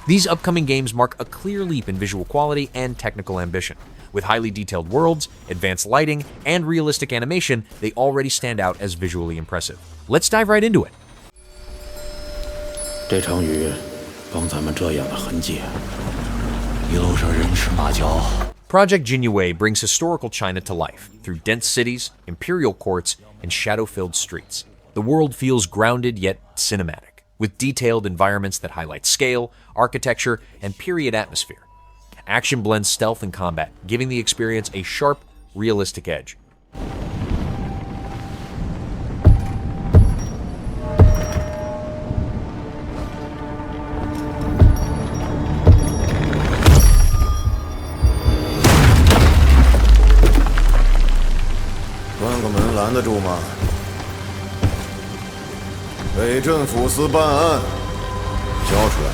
These upcoming games mark a clear leap in visual quality and technical ambition. With highly detailed worlds, advanced lighting, and realistic animation, they already stand out as visually impressive. Let's dive right into it. 这场雨帮咱们遮掩了痕迹，一路上人吃马嚼。Project Jinyiwei brings historical China to life through dense cities, imperial courts, and shadow-filled streets. The world feels grounded yet cinematic, with detailed environments that highlight scale, architecture, and period atmosphere. Action blends stealth and combat, giving the experience a sharp, realistic edge. "关个门拦得住吗？北镇抚司办案，交出来。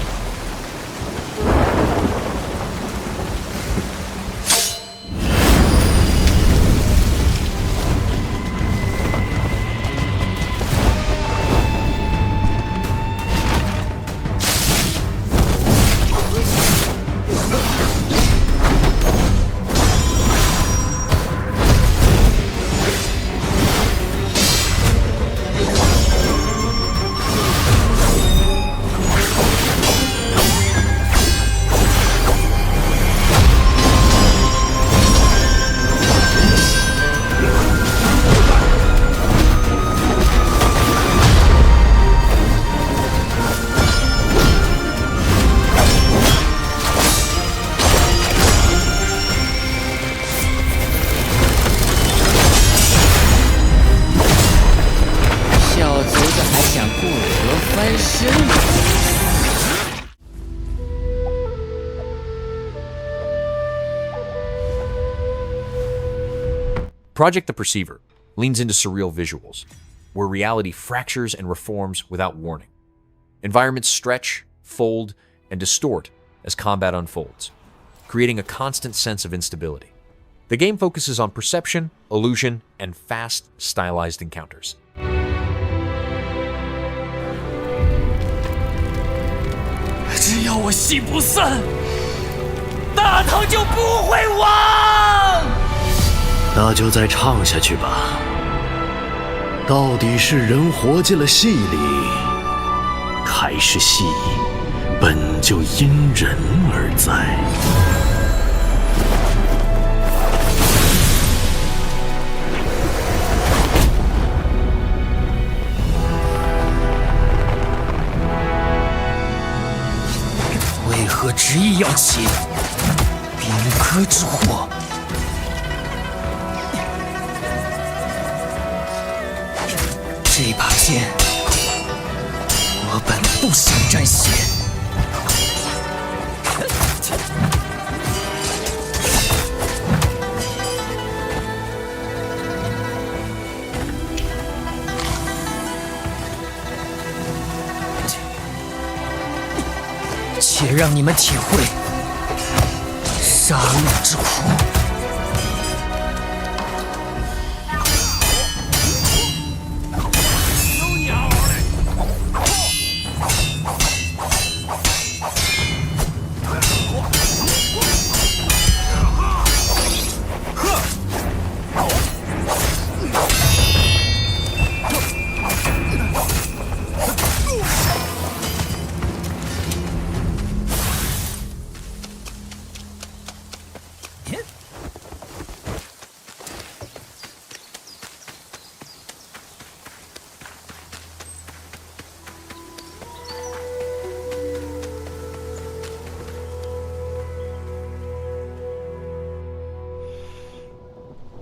Project the Perceiver leans into surreal visuals, where reality fractures and reforms without warning. Environments stretch, fold, and distort as combat unfolds, creating a constant sense of instability. The game focuses on perception, illusion, and fast, stylized encounters. 只要我心不散，大唐就不会亡。那就再唱下去吧。到底是人活进了戏里，还是戏本就因人而在？为何执意要起兵戈之祸？这把剑，我本不想沾血。且让你们体会杀戮之苦。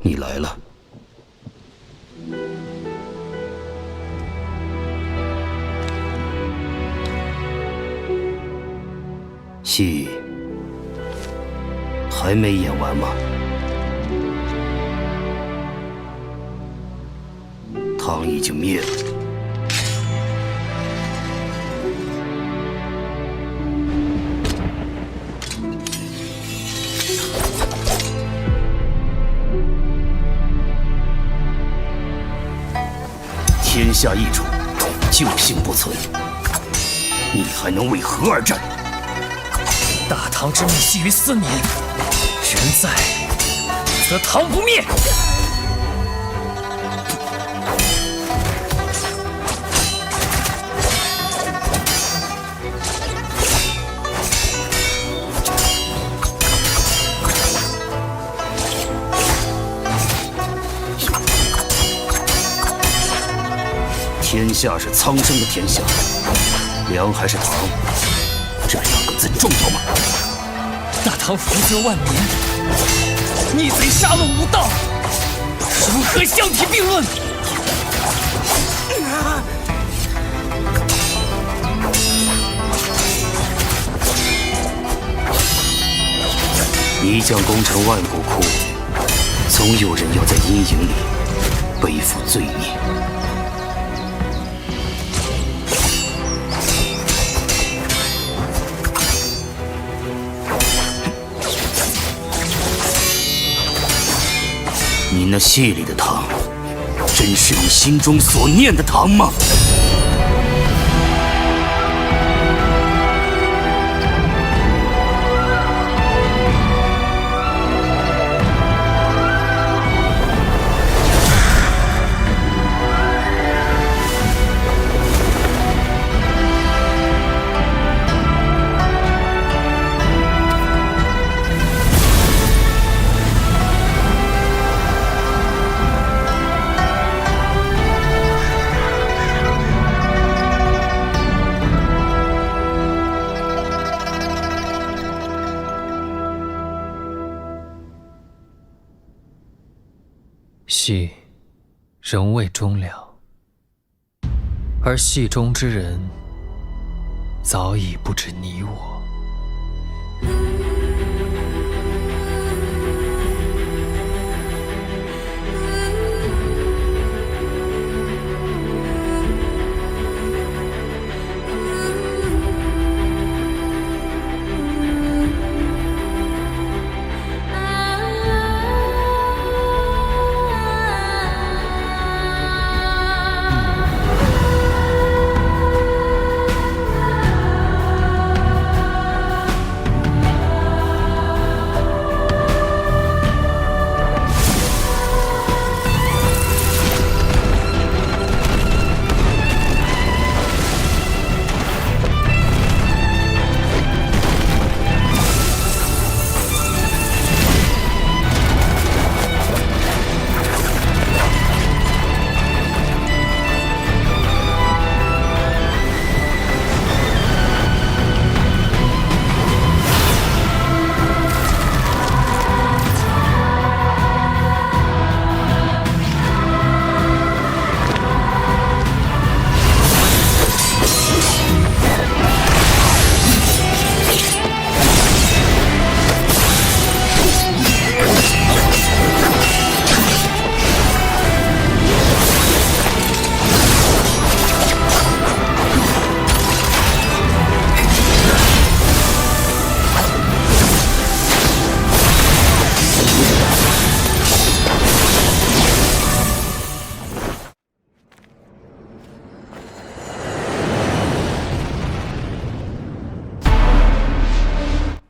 你来了。戏还没演完吗？唐已经灭了。天下易主，救星不存，你还能为何而战？大唐之命系于4年，人在则唐不灭。天下是苍生的天下，梁还是唐，这2个字重要吗？大唐福泽万年，逆贼杀戮无道，如何相提并论？一将功成万骨枯，总有人要在阴影里背负罪孽。你那戏里的唐，真是你心中所念的唐吗？戏仍未终了，而戏中之人早已不止你我。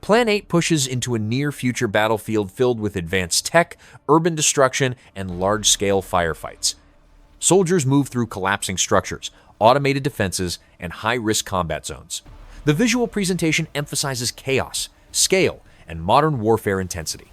Plan 8 pushes into a near-future battlefield filled with advanced tech, urban destruction, and large-scale firefights. Soldiers move through collapsing structures, automated defenses, and high-risk combat zones. The visual presentation emphasizes chaos, scale, and modern warfare intensity.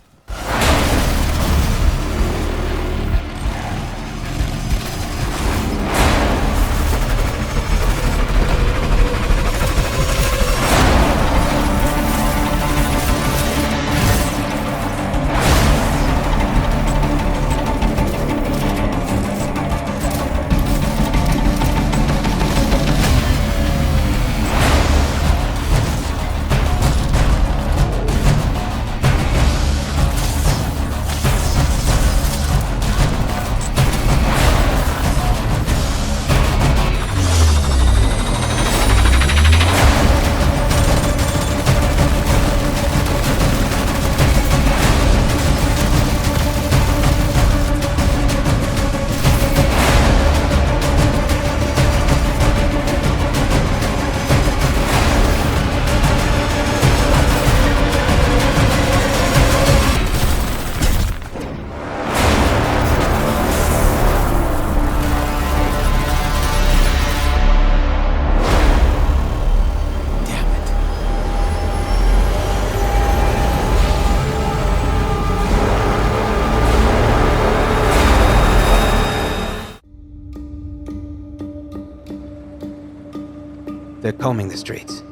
combing the streets.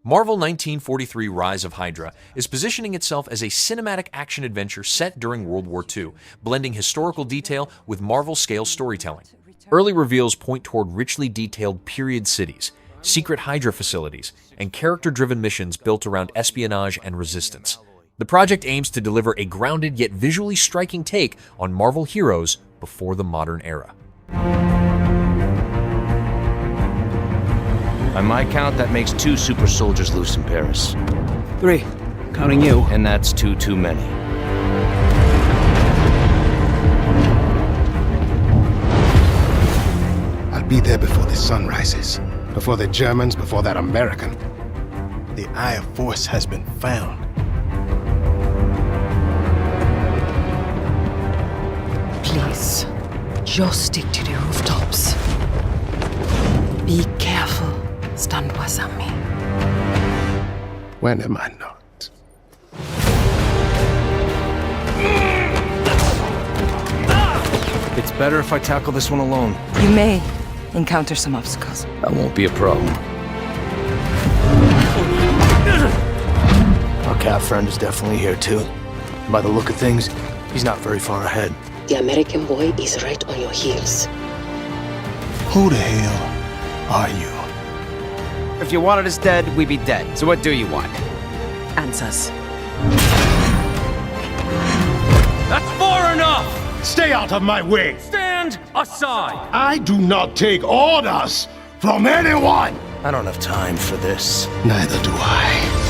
Marvel 1943 Rise of Hydra is positioning itself as a cinematic action-adventure set during World War II, blending historical detail with Marvel-scale storytelling. Early reveals point toward richly detailed period cities, secret Hydra facilities, and character-driven missions built around espionage and resistance. The project aims to deliver a grounded yet visually striking take on Marvel heroes before the modern era. By my count, that makes 2 super soldiers loose in Paris. 3, counting you. And that's 2 too many. I'll be there before the sun rises. Before the Germans, before that American. The Eye of Force has been found. Please, just stick to the rooftops. Be careful. Stand wasami. When am I not? It's better if I tackle this one alone. You may encounter some obstacles. That won't be a problem. Our cat friend is definitely here too. By the look of things, he's not very far ahead. The American boy is right on your heels. Who the hell are you? If you wanted us dead, we'd be dead. So what do you want? Answers. That's far enough! Stay out of my way! Stand aside! I do not take orders from anyone! I don't have time for this. Neither do I.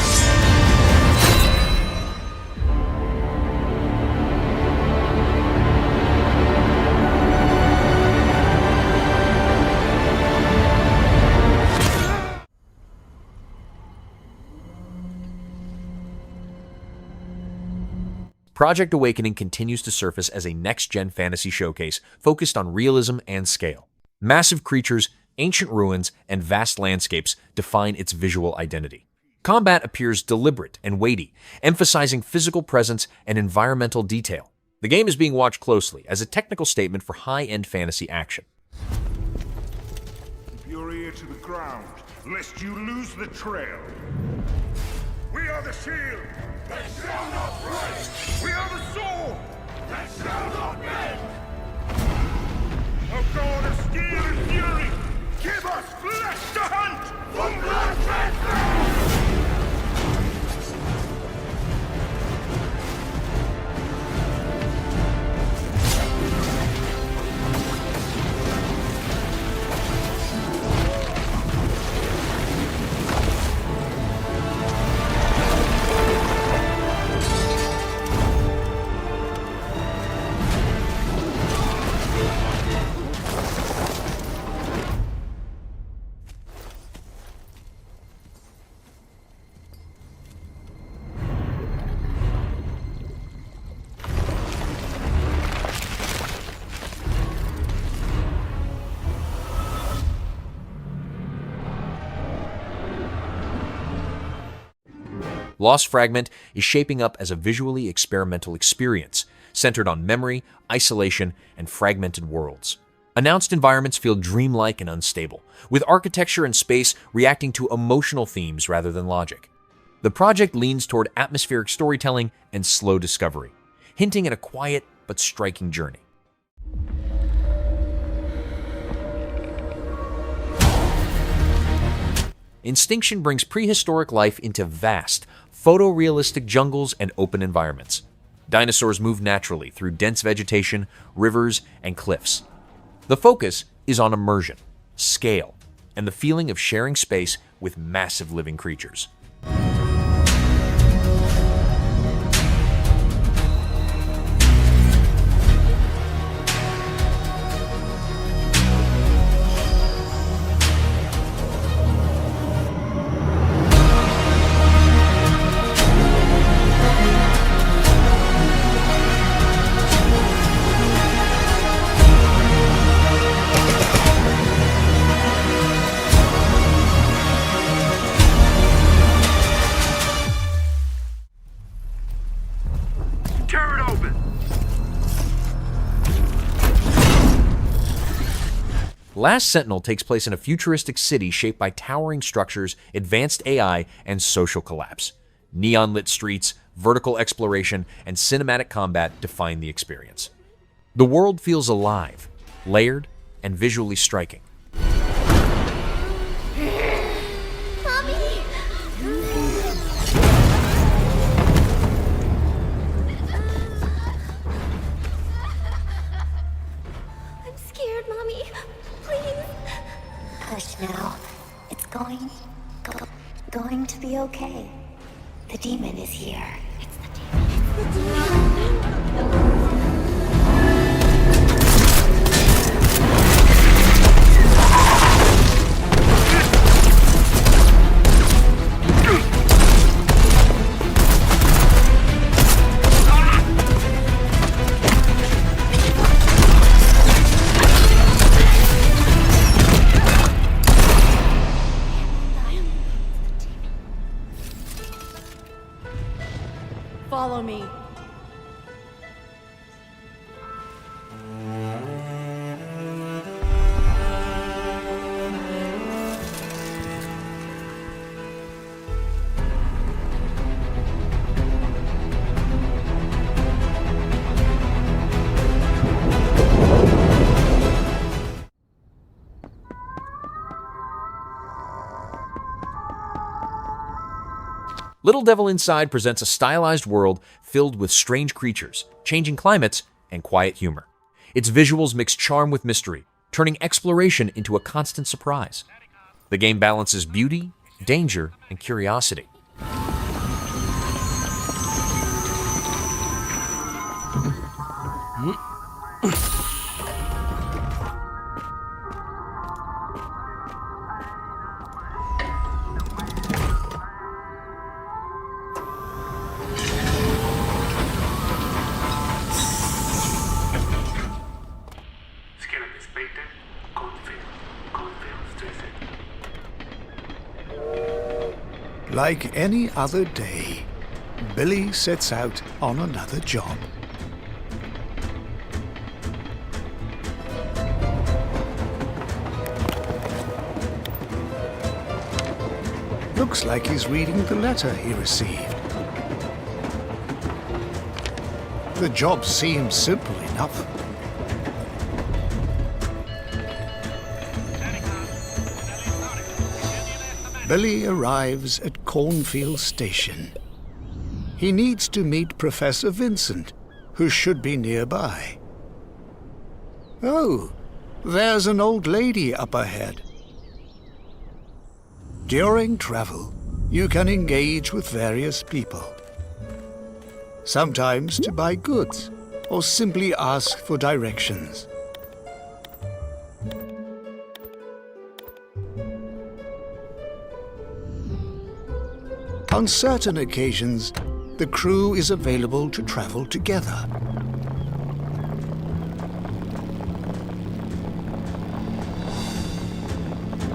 Project Awakening continues to surface as a next-gen fantasy showcase focused on realism and scale. Massive creatures, ancient ruins, and vast landscapes define its visual identity. Combat appears deliberate and weighty, emphasizing physical presence and environmental detail. The game is being watched closely as a technical statement for high-end fantasy action. Keep your ear to the ground, lest you lose the trail. We are the shield that shall not break. We are the sword that shall not bend. O God of steel and fury, give us flesh to hunt from blood transfer. Lost Fragment is shaping up as a visually experimental experience, centered on memory, isolation, and fragmented worlds. Announced environments feel dreamlike and unstable, with architecture and space reacting to emotional themes rather than logic. The project leans toward atmospheric storytelling and slow discovery, hinting at a quiet but striking journey. Instinction brings prehistoric life into vast, photorealistic jungles and open environments. Dinosaurs move naturally through dense vegetation, rivers, and cliffs. The focus is on immersion, scale, and the feeling of sharing space with massive living creatures. Last Sentinel takes place in a futuristic city shaped by towering structures, advanced AI, and social collapse. Neon-lit streets, vertical exploration, and cinematic combat define the experience. The world feels alive, layered, and visually striking. Now, it's going to be okay. The demon is here. It's the demon. It's the demon. Follow me. Little Devil Inside presents a stylized world filled with strange creatures, changing climates, and quiet humor. Its visuals mix charm with mystery, turning exploration into a constant surprise. The game balances beauty, danger, and curiosity. Like any other day, Billy sets out on another job. Looks like he's reading the letter he received. The job seems simple enough. Billy arrives at Cornfield Station. He needs to meet Professor Vincent, who should be nearby. Oh, there's an old lady up ahead. During travel, you can engage with various people. Sometimes to buy goods, or simply ask for directions. On certain occasions, the crew is available to travel together.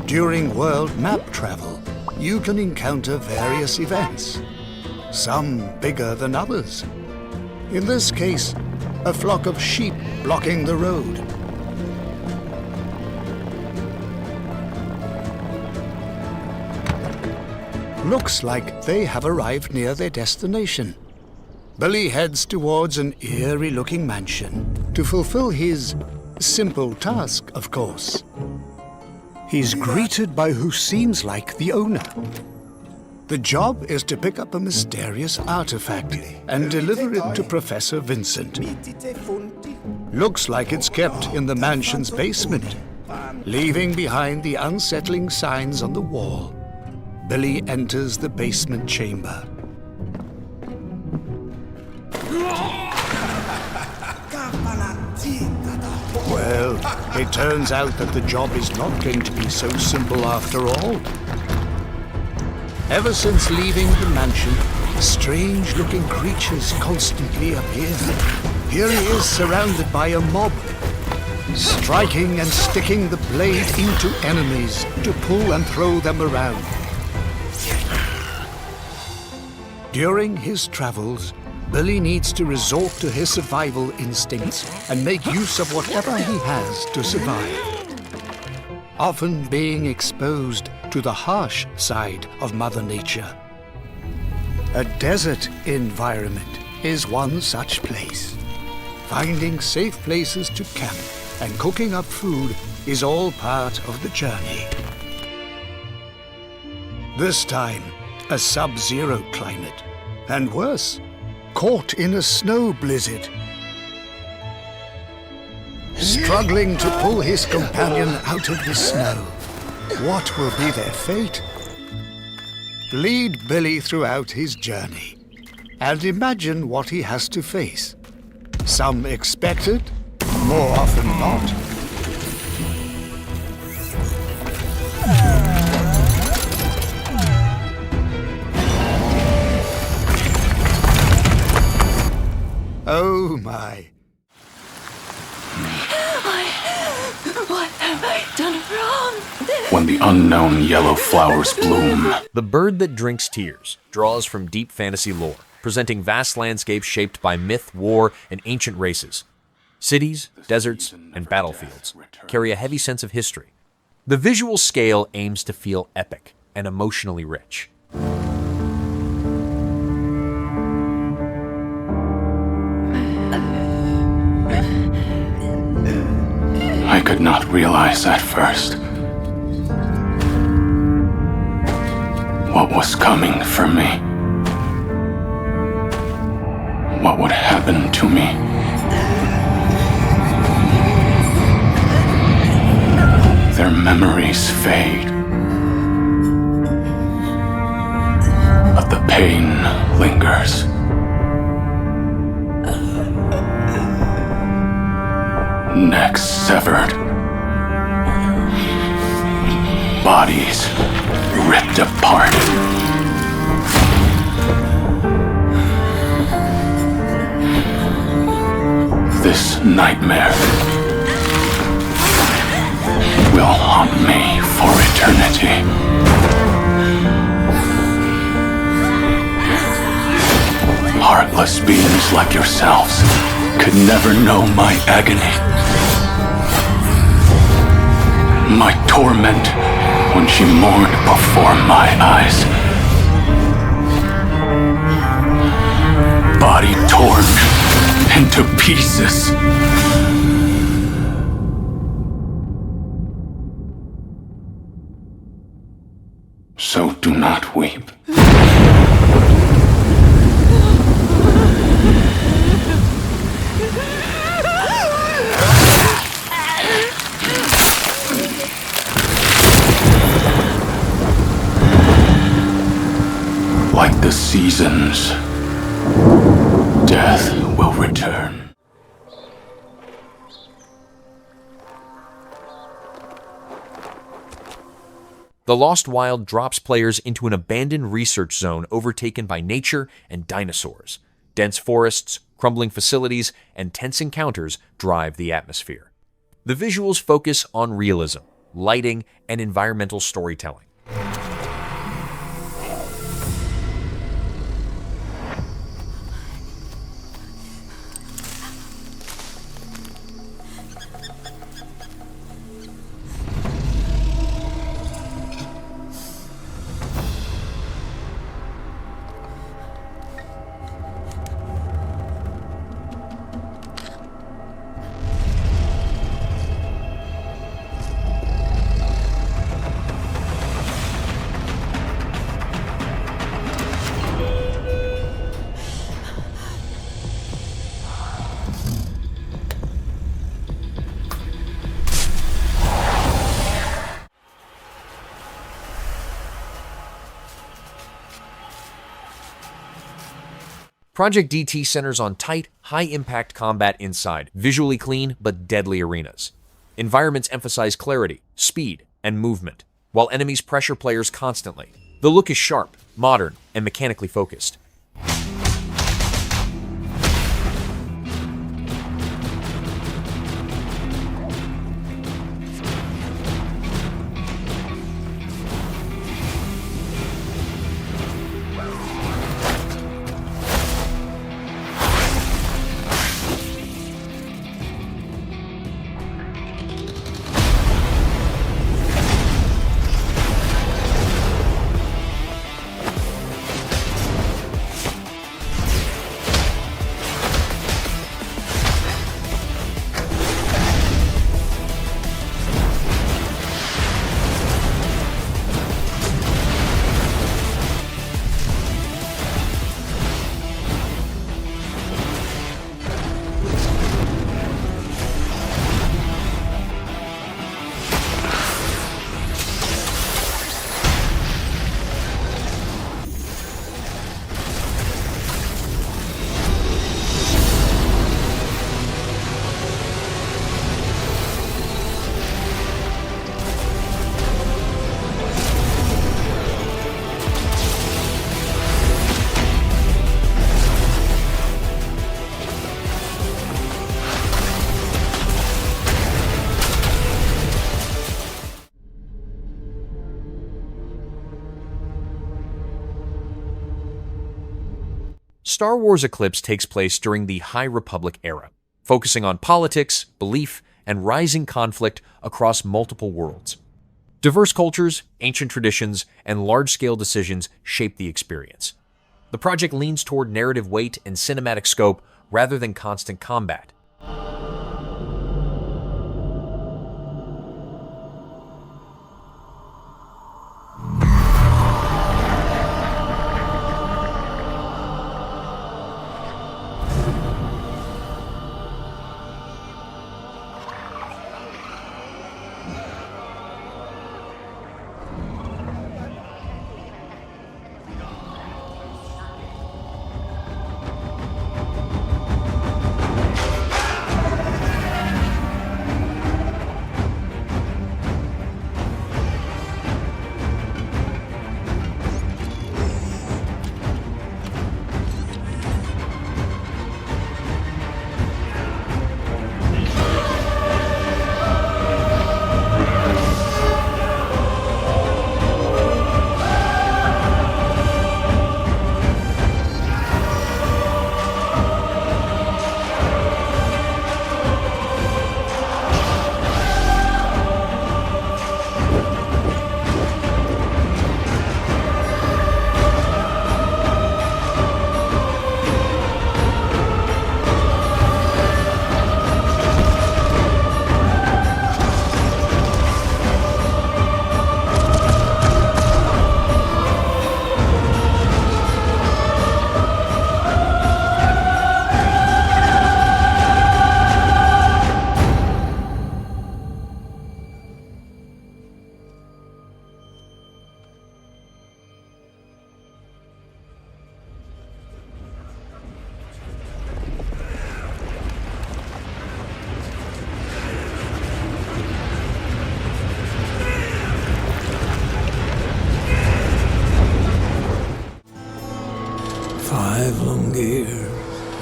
During world map travel, you can encounter various events, some bigger than others. In this case, a flock of sheep blocking the road. Looks like they have arrived near their destination. Billy heads towards an eerie-looking mansion to fulfill his simple task, of course. He's greeted by who seems like the owner. The job is to pick up a mysterious artifact and deliver it to Professor Vincent. Looks like it's kept in the mansion's basement, leaving behind the unsettling signs on the wall. Billy enters the basement chamber. Well, it turns out that the job is not going to be so simple after all. Ever since leaving the mansion, strange-looking creatures constantly appear. Here he is surrounded by a mob, striking and sticking the blade into enemies to pull and throw them around. During his travels, Billy needs to resort to his survival instincts and make use of whatever he has to survive. often being exposed to the harsh side of Mother Nature. A desert environment is one such place. Finding safe places to camp and cooking up food is all part of the journey. This time, a sub-zero climate, and worse, caught in a snow blizzard. Struggling to pull his companion out of the snow. What will be their fate? Lead Billy throughout his journey, and imagine what he has to face. Some expected, more often not. Oh my. What have I done wrong? When the unknown yellow flowers bloom. The Bird That Drinks Tears draws from deep fantasy lore, presenting vast landscapes shaped by myth, war, and ancient races. Cities, deserts, and battlefields carry a heavy sense of history. The visual scale aims to feel epic and emotionally rich. I could not realize at first what was coming for me. What would happen to me. Their memories fade, but the pain lingers. Necks severed, bodies ripped apart. This nightmare will haunt me for eternity. Heartless beings like yourselves could never know my agony. My torment when she mourned before my eyes. Body torn into pieces. So do not weep. Like the seasons, death will return. The Lost Wild drops players into an abandoned research zone overtaken by nature and dinosaurs. Dense forests, crumbling facilities, and tense encounters drive the atmosphere. The visuals focus on realism, lighting, and environmental storytelling. Project DT centers on tight, high-impact combat inside visually clean but deadly arenas. Environments emphasize clarity, speed, and movement, while enemies pressure players constantly. The look is sharp, modern, and mechanically focused. Star Wars Eclipse takes place during the High Republic era, focusing on politics, belief, and rising conflict across multiple worlds. Diverse cultures, ancient traditions, and large-scale decisions shape the experience. The project leans toward narrative weight and cinematic scope rather than constant combat.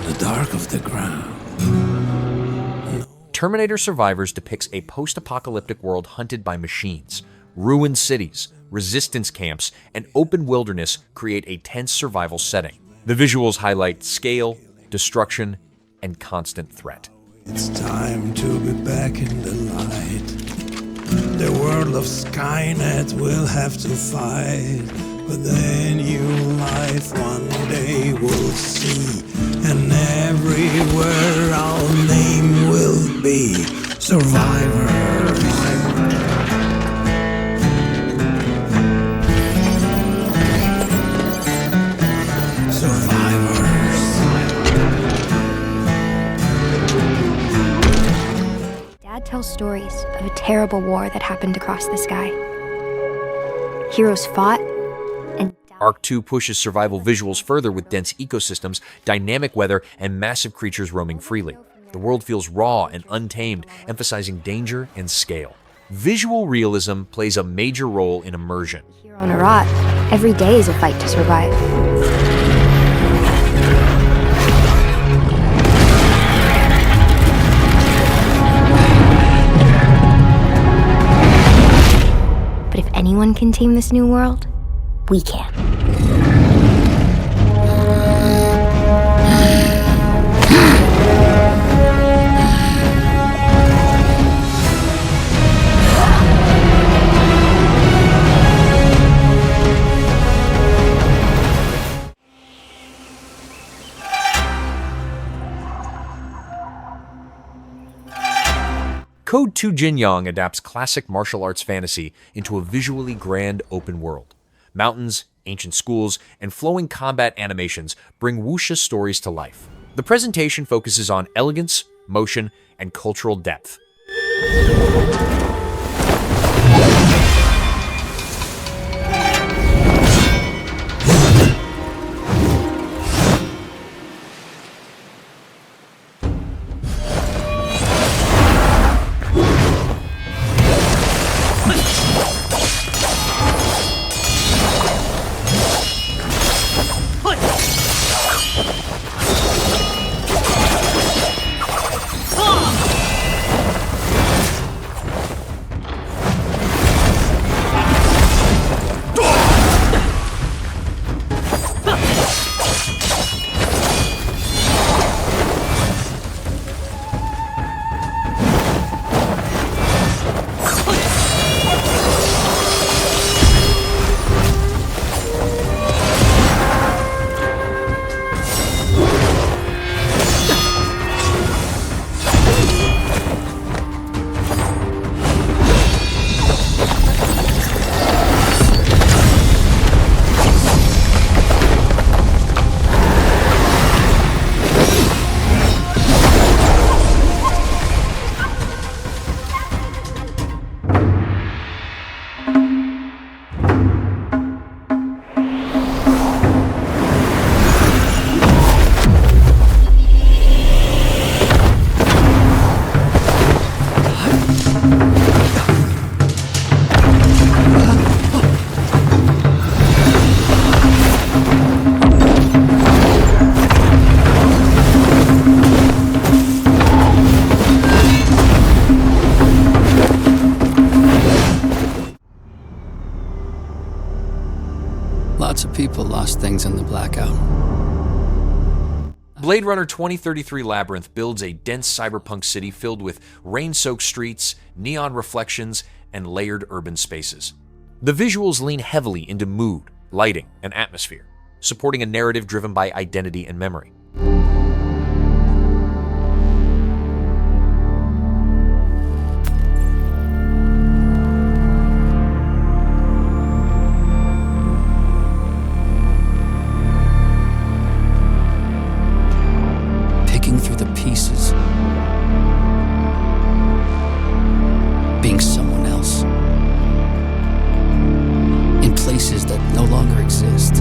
The dark of the ground. Terminator Survivors depicts a post-apocalyptic world hunted by machines. Ruined cities, resistance camps, and open wilderness create a tense survival setting. The visuals highlight scale, destruction, and constant threat. It's time to be back in the light. The world of Skynet will have to fight, but the new life one day we'll see, and everywhere our name will be Survivor. Dad tells stories of a terrible war that happened across the sky. Heroes fought and died. Arc 2 pushes survival visuals further with dense ecosystems, dynamic weather, and massive creatures roaming freely. The world feels raw and untamed, emphasizing danger and scale. Visual realism plays a major role in immersion. On a rot, every day is a fight to survive. But if anyone can tame this new world, we can. Code To Jin Yong adapts classic martial arts fantasy into a visually grand open world. Mountains, ancient schools, and flowing combat animations bring wuxia stories to life. The presentation focuses on elegance, motion, and cultural depth. lost things in the blackout. Blade Runner 2033 Labyrinth builds a dense cyberpunk city filled with rain-soaked streets, neon reflections, and layered urban spaces. The visuals lean heavily into mood, lighting, and atmosphere, supporting a narrative driven by identity and memory. Through the pieces, being someone else, in places that no longer exist.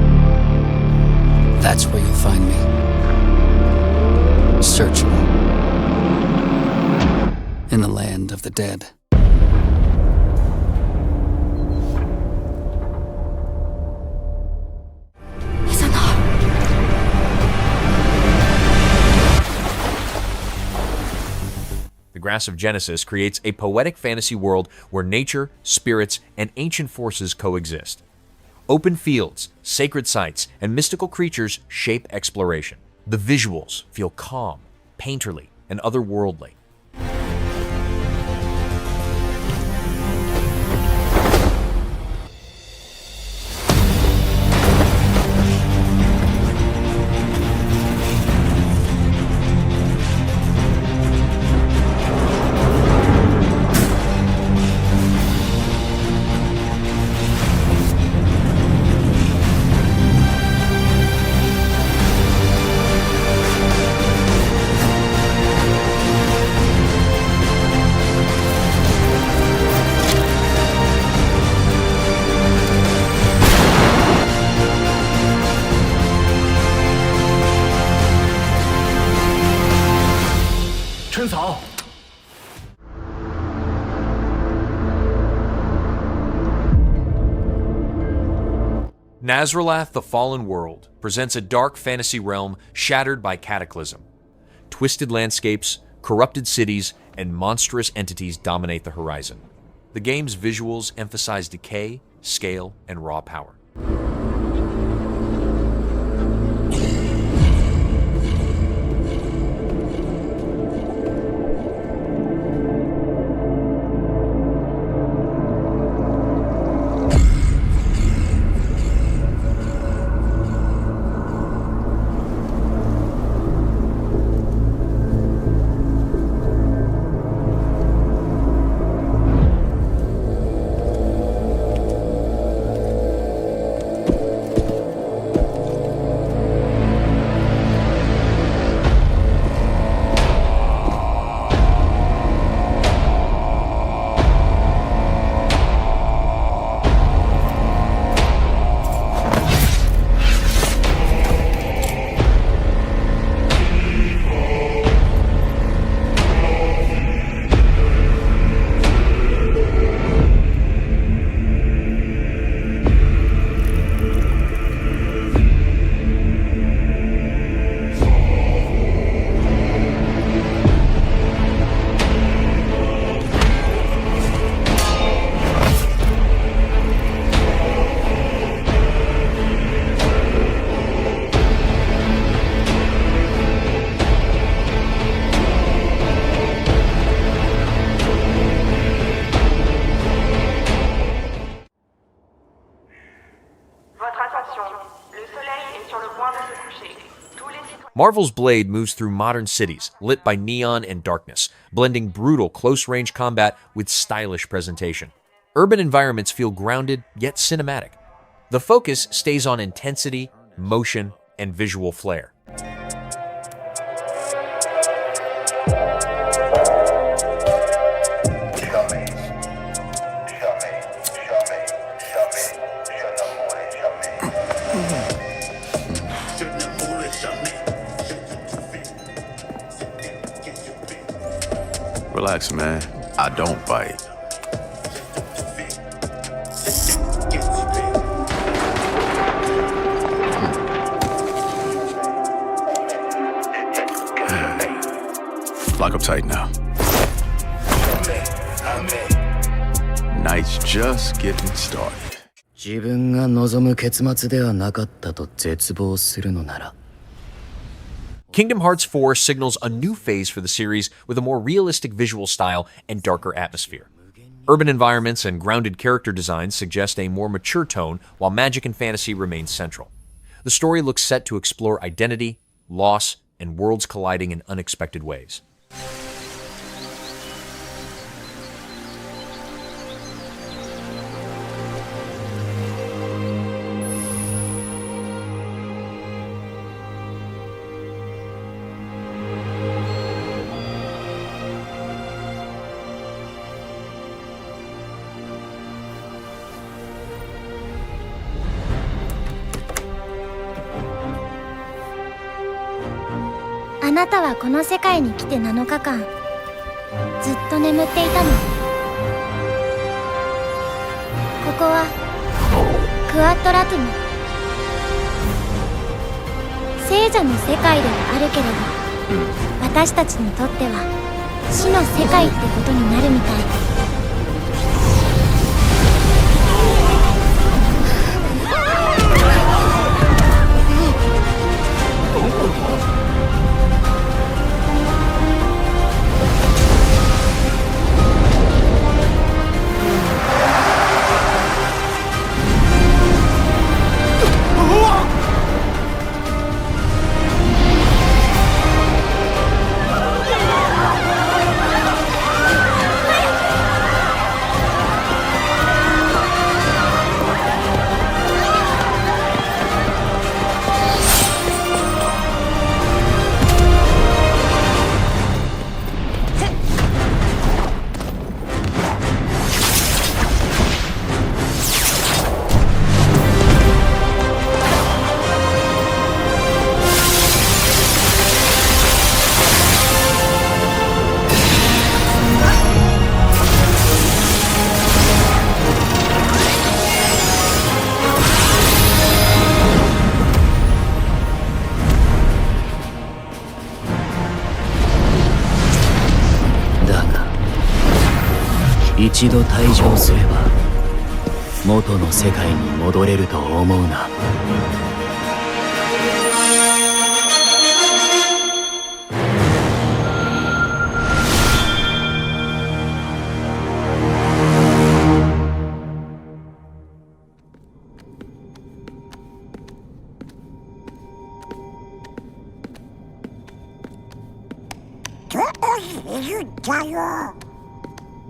That's where you'll find me, searching in the land of the dead. The Grass of Genesis creates a poetic fantasy world where nature, spirits, and ancient forces coexist. Open fields, sacred sites, and mystical creatures shape exploration. The visuals feel calm, painterly, and otherworldly. Nazralath, the Fallen World, presents a dark fantasy realm shattered by cataclysm. Twisted landscapes, corrupted cities, and monstrous entities dominate the horizon. The game's visuals emphasize decay, scale, and raw power. Marvel's Blade moves through modern cities, lit by neon and darkness, blending brutal close-range combat with stylish presentation. Urban environments feel grounded, yet cinematic. The focus stays on intensity, motion, and visual flair. Relax, man. I don't bite. Lock up tight now. Night's just getting started. 自分が望む結末ではなかったと絶望するのなら。 Kingdom Hearts 4 signals a new phase for the series with a more realistic visual style and darker atmosphere. Urban environments and grounded character designs suggest a more mature tone, while magic and fantasy remain central. The story looks set to explore identity, loss, and worlds colliding in unexpected ways. "あなたはこの世界に来て7日間ずっと眠っていたの。ここはクワッドラトゥム。聖者の世界ではあるけれど、私たちにとっては死の世界ってことになるみたい。一度退場すれば元の世界に戻れると思うな。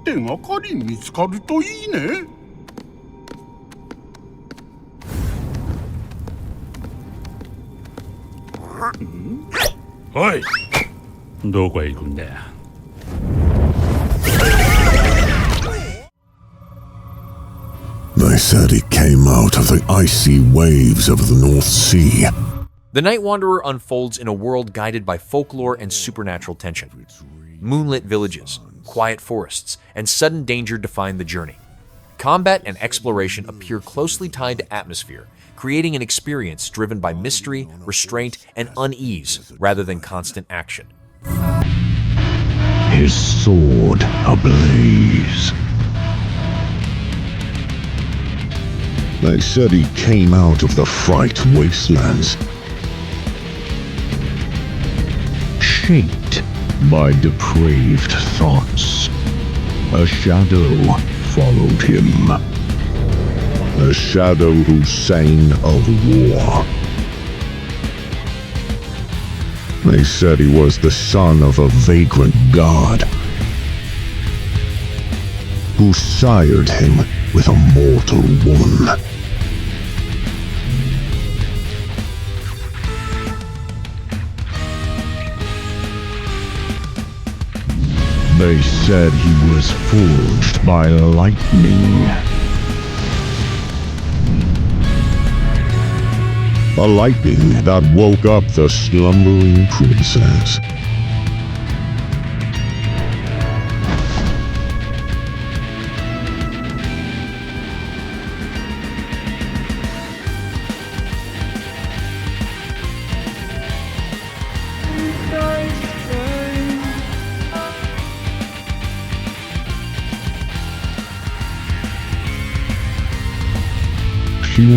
手がかり見つかるといいね。おい、どこへ行くんだよ。They said he came out of the icy waves of the North Sea. The Night Wanderer unfolds in a world guided by folklore and supernatural tension. Moonlit villages, quiet forests, and sudden danger define the journey. Combat and exploration appear closely tied to atmosphere, creating an experience driven by mystery, restraint, and unease rather than constant action. His sword ablaze. They said he came out of the fright wastelands, Shaped by depraved thoughts. A shadow followed him. a shadow who sang of war. They said he was the son of a vagrant god, who sired him with a mortal woman. They said he was forged by lightning. A lightning that woke up the slumbering princess.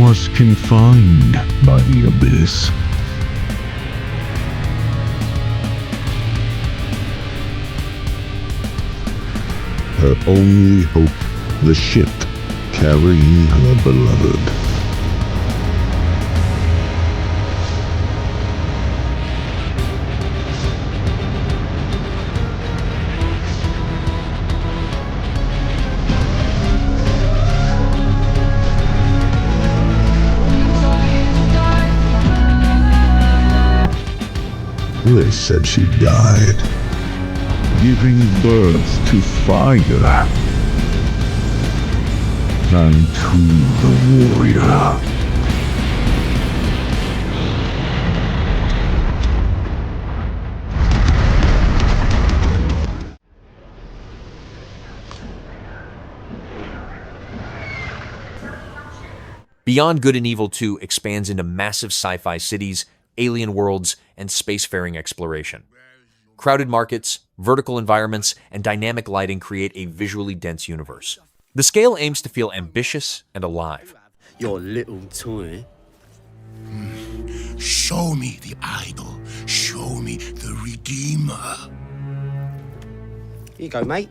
was confined by the abyss. Her only hope, the ship carrying her beloved. They said she died, giving birth to fire and to the warrior. Beyond Good and Evil 2 expands into massive sci-fi cities, alien worlds, and spacefaring exploration. Crowded markets, vertical environments, and dynamic lighting create a visually dense universe. The scale aims to feel ambitious and alive. Your little toy. Show me the idol. Show me the Redeemer. Here you go, mate.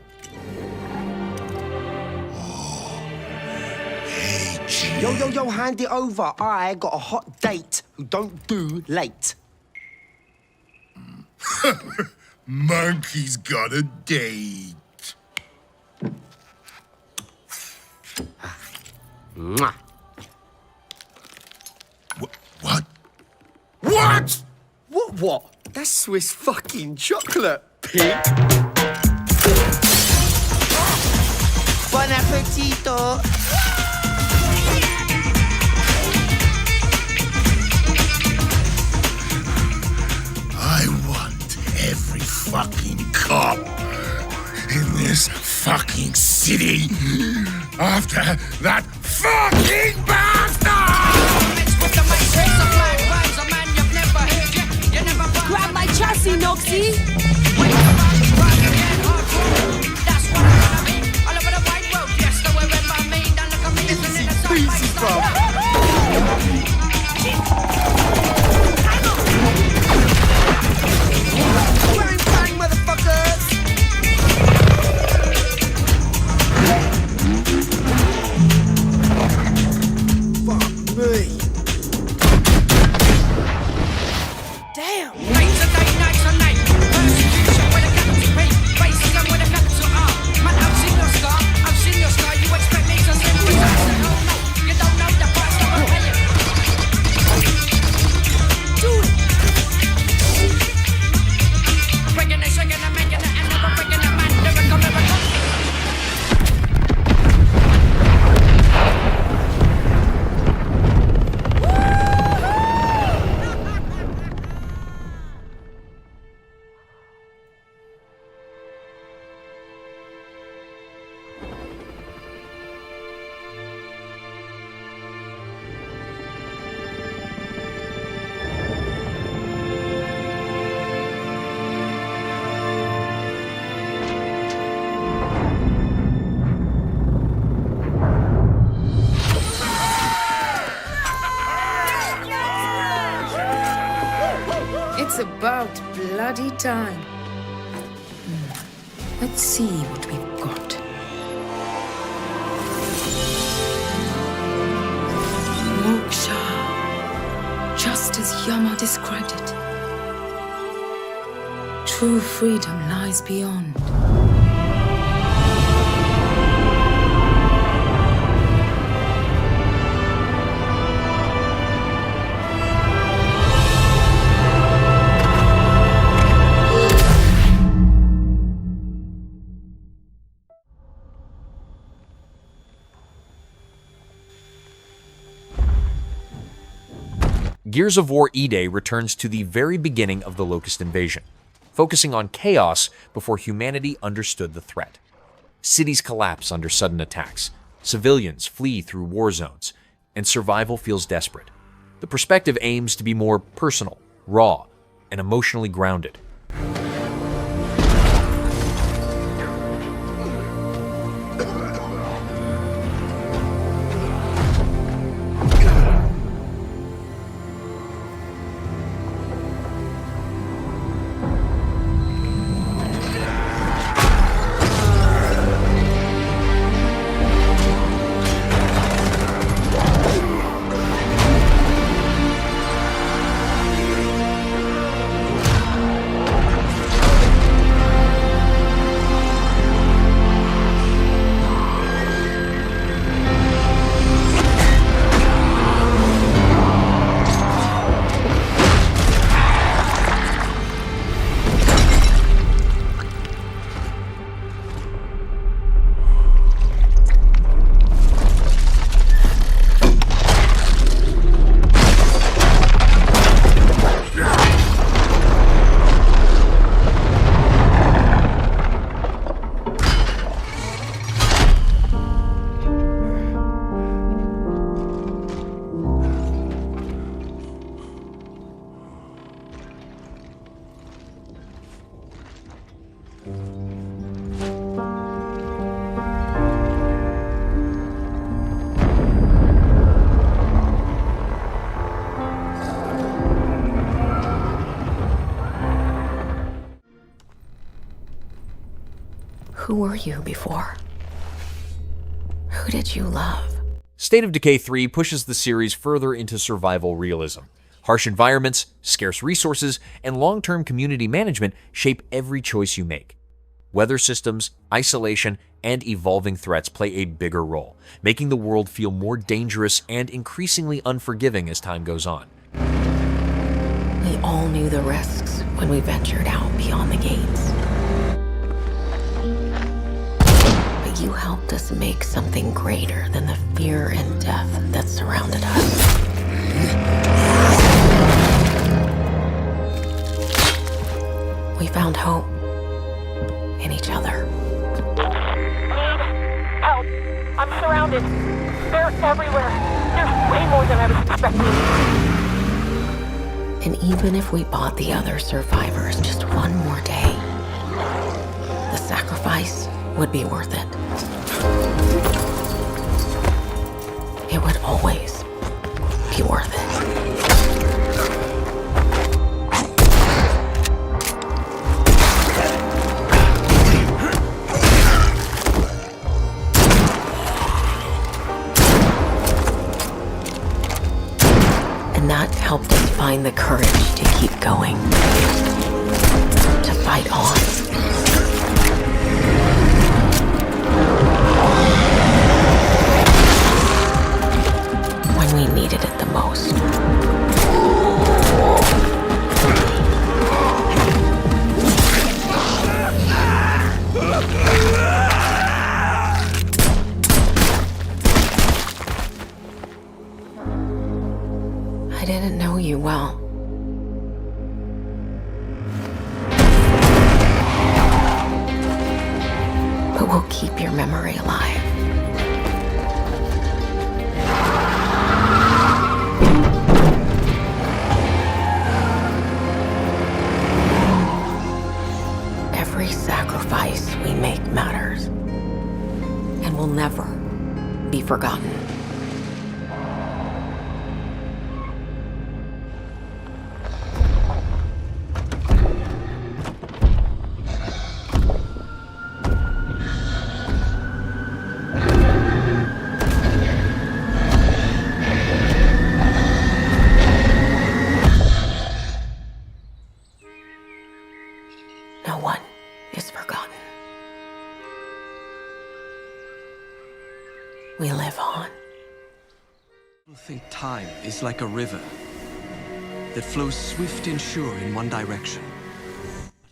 Yo, hand it over. I got a hot date who don't do late. Monkey's got a date. Mwah. What? What? What? That's Swiss fucking chocolate, pig. Bon appetito. I want every fucking cop in this fucking city after that fucking bastard! Grab my chassis, Noxie! Easy, bro. Bang, motherfuckers! Fuck me. Damn! Nights and day, nights and night. Persecution with a capital P. Racism with a capital R. Man, I've seen your scar. I've seen your scar. You expect me to sympathize? Oh no, you don't know the price that I'm paying. Do it! Breaking and shaking and making it and never breaking it, man. Miracle, miracle. It's about bloody time. Let's see what we've got. Moksha. Just as Yama described it. True freedom lies beyond. Gears of War E-Day returns to the very beginning of the Locust invasion, focusing on chaos before humanity understood the threat. Cities collapse under sudden attacks, civilians flee through war zones, and survival feels desperate. The perspective aims to be more personal, raw, and emotionally grounded. Who were you before? Who did you love? State of Decay 3 pushes the series further into survival realism. Harsh environments, scarce resources, and long-term community management shape every choice you make. Weather systems, isolation, and evolving threats play a bigger role, making the world feel more dangerous and increasingly unforgiving as time goes on. We all knew the risks when we ventured out beyond the gates. But you helped us make something greater than the fear and death that surrounded us. We found hope in each other. Help! I'm surrounded. They're everywhere. There's way more than I was expecting. And even if we bought the other survivors just one more day, the sacrifice would be worth it. It would always be worth it. And that helped us find the courage to keep going, to fight on. When we needed it the most. I didn't know you well. But we'll keep your memory alive. Every sacrifice we make matters and will never be forgotten. No one is forgotten. We live on. I think time is like a river that flows swift and sure in one direction.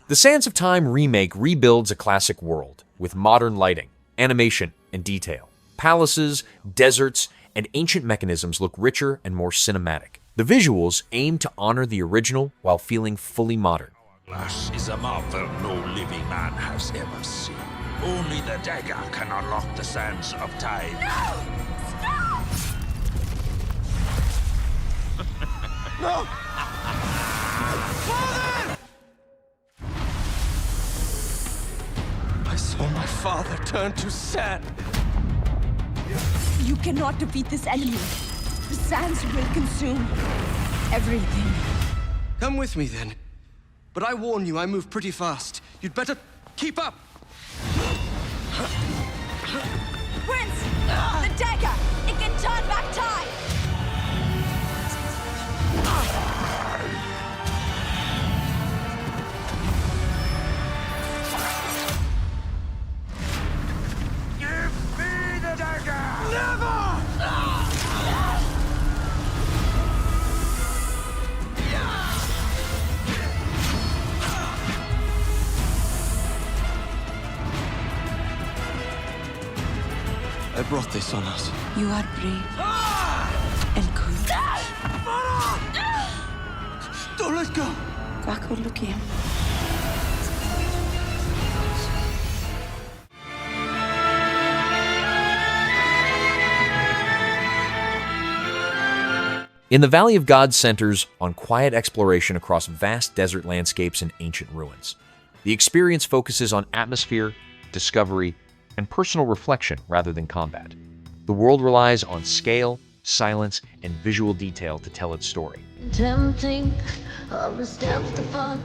The Sands of Time remake rebuilds a classic world with modern lighting, animation, and detail. Palaces, deserts, and ancient mechanisms look richer and more cinematic. The visuals aim to honor the original while feeling fully modern. Glass is a marvel no living man has ever seen. Only the dagger can unlock the sands of time. No! Stop! No! Father! I saw my father turn to sand. You cannot defeat this enemy. The sands will consume everything. Come with me then. But I warn you, I move pretty fast. You'd better keep up. Prince! The dagger! It can turn back time! Give me the dagger! Never! I brought this on us. You are brave and courage. Don't let go! Kako Lukiem. In the Valley of God centers on quiet exploration across vast desert landscapes and ancient ruins. The experience focuses on atmosphere, discovery, and personal reflection rather than combat. The world relies on scale, silence, and visual detail to tell its story. Tempting, all the steps to fall.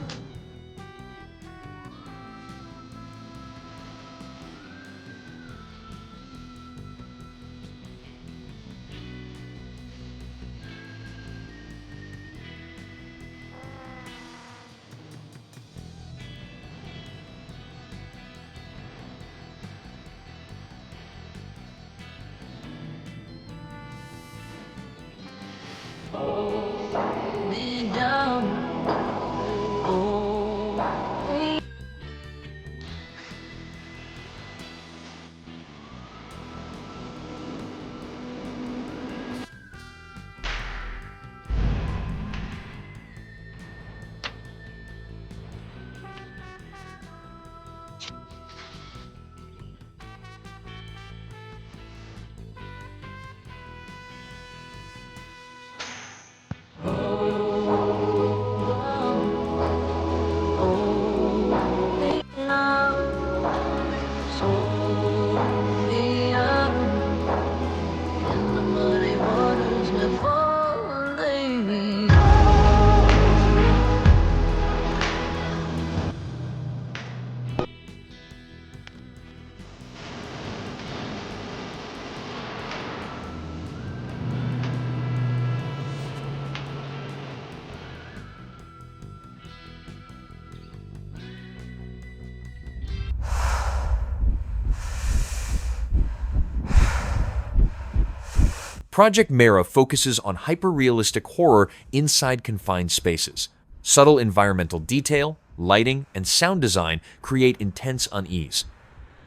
Project Mera focuses on hyper-realistic horror inside confined spaces. Subtle environmental detail, lighting, and sound design create intense unease.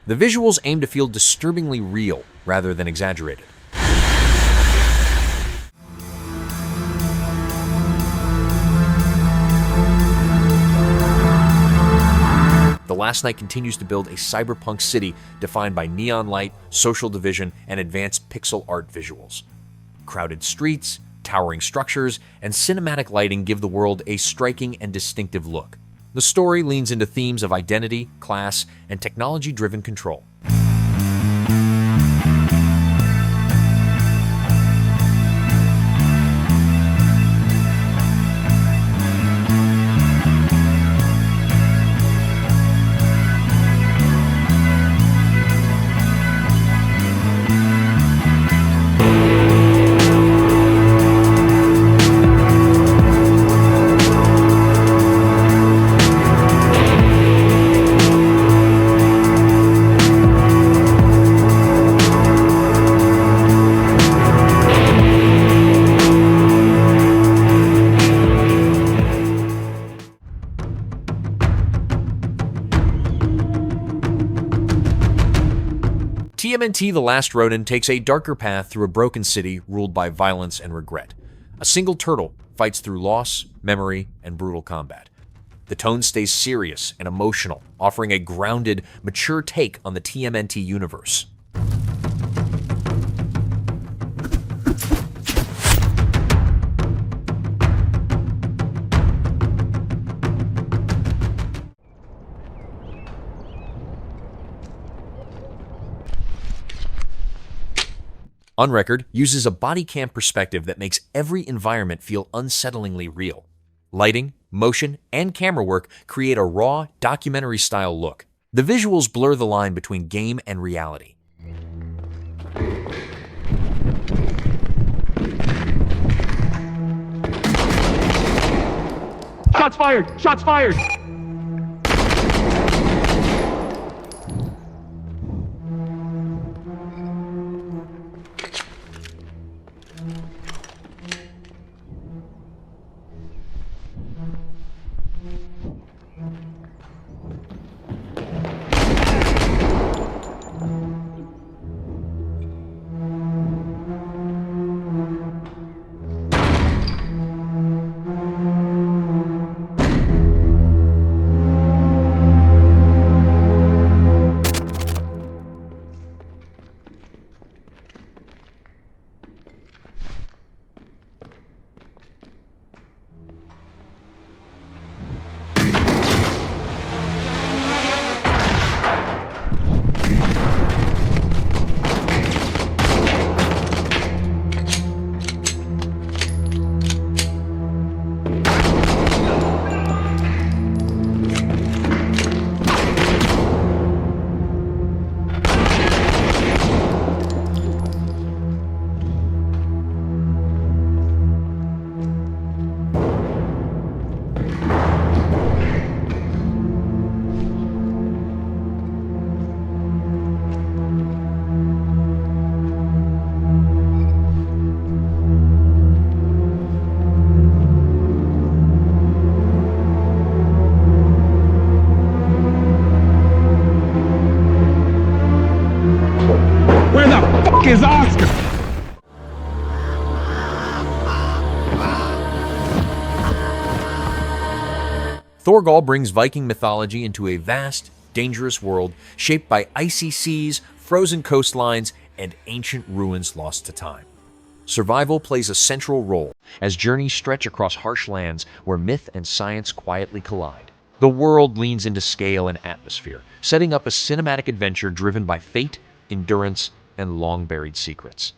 The visuals aim to feel disturbingly real rather than exaggerated. The Last Night continues to build a cyberpunk city defined by neon light, social division, and advanced pixel art visuals. Crowded streets, towering structures, and cinematic lighting give the world a striking and distinctive look. The story leans into themes of identity, class, and technology-driven control. TMNT The Last Ronin takes a darker path through a broken city ruled by violence and regret. A single turtle fights through loss, memory, and brutal combat. The tone stays serious and emotional, offering a grounded, mature take on the TMNT universe. Unrecord uses a body cam perspective that makes every environment feel unsettlingly real. Lighting, motion, and camera work create a raw, documentary-style look. The visuals blur the line between game and reality. Shots fired! Shots fired! Is Oscar? Thorgal brings Viking mythology into a vast, dangerous world shaped by icy seas, frozen coastlines, and ancient ruins lost to time. Survival plays a central role as journeys stretch across harsh lands where myth and science quietly collide. The world leans into scale and atmosphere, setting up a cinematic adventure driven by fate, endurance, and long-buried secrets.